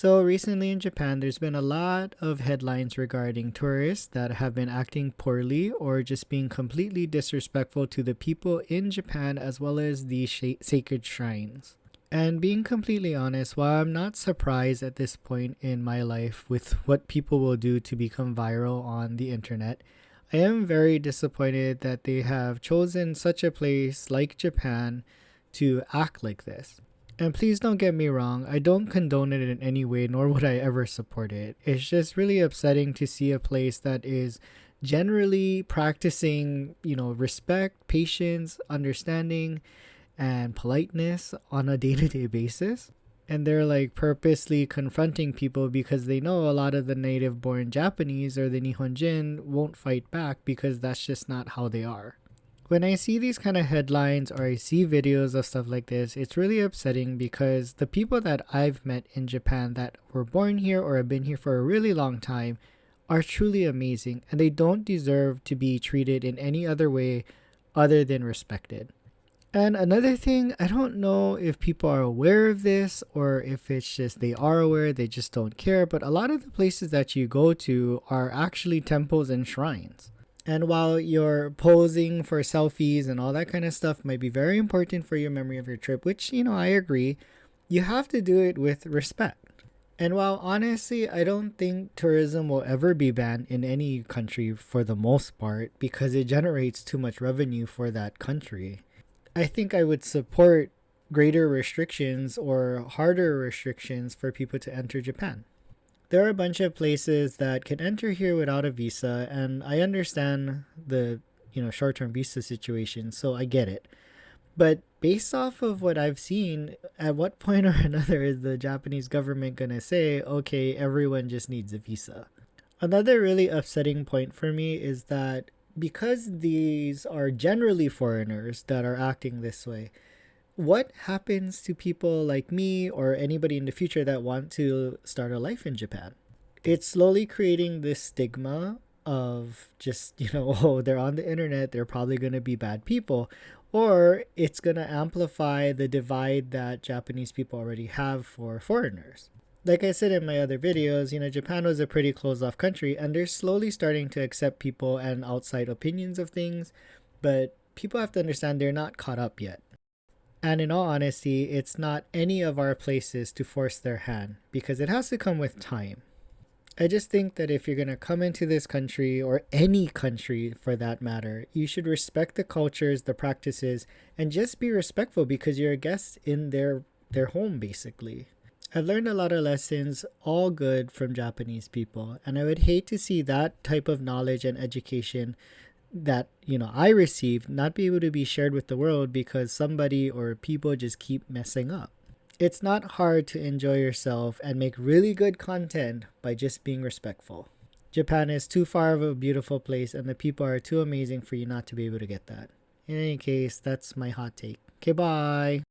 So recently in Japan, there's been a lot of headlines regarding tourists that have been acting poorly or just being completely disrespectful to the people in Japan as well as the sacred shrines. And being completely honest, while I'm not surprised at this point in my life with what people will do to become viral on the internet, I am very disappointed that they have chosen such a place like Japan to act like this. And please don't get me wrong, I don't condone it in any way, nor would I ever support it. It's just really upsetting to see a place that is generally practicing, respect, patience, understanding, and politeness on a day to day basis. And they're like purposely confronting people because they know a lot of the native born Japanese or the Nihonjin won't fight back because that's just not how they are. When I see these kind of headlines or I see videos of stuff like this, it's really upsetting because the people that I've met in Japan that were born here or have been here for a really long time are truly amazing and they don't deserve to be treated in any other way other than respected. And another thing, I don't know if people are aware of this or if it's just they are aware, they just don't care, but a lot of the places that you go to are actually temples and shrines. And while you're posing for selfies and all that kind of stuff might be very important for your memory of your trip, which, I agree, you have to do it with respect. And while honestly, I don't think tourism will ever be banned in any country for the most part because it generates too much revenue for that country, I think I would support greater restrictions or harder restrictions for people to enter Japan. There are a bunch of places that can enter here without a visa, and I understand the short-term visa situation, so I get it. But based off of what I've seen, at what point or another is the Japanese government gonna say, okay, everyone just needs a visa? Another really upsetting point for me is that because these are generally foreigners that are acting this way, what happens to people like me or anybody in the future that want to start a life in Japan? It's slowly creating this stigma of just, oh, they're on the internet, they're probably going to be bad people. Or it's going to amplify the divide that Japanese people already have for foreigners. Like I said in my other videos, Japan was a pretty closed off country and they're slowly starting to accept people and outside opinions of things. But people have to understand they're not caught up yet. And in all honesty, it's not any of our places to force their hand because it has to come with time. I just think that if you're going to come into this country or any country for that matter, you should respect the cultures, the practices, and just be respectful because you're a guest in their home basically. I've learned a lot of lessons, all good from Japanese people, and I would hate to see that type of knowledge and education that I received not be able to be shared with the world because somebody or people just keep messing up. It's not hard to enjoy yourself and make really good content by just being respectful. Japan is too far of a beautiful place and the people are too amazing for you not to be able to get that. In any case, that's my hot take. Okay, bye.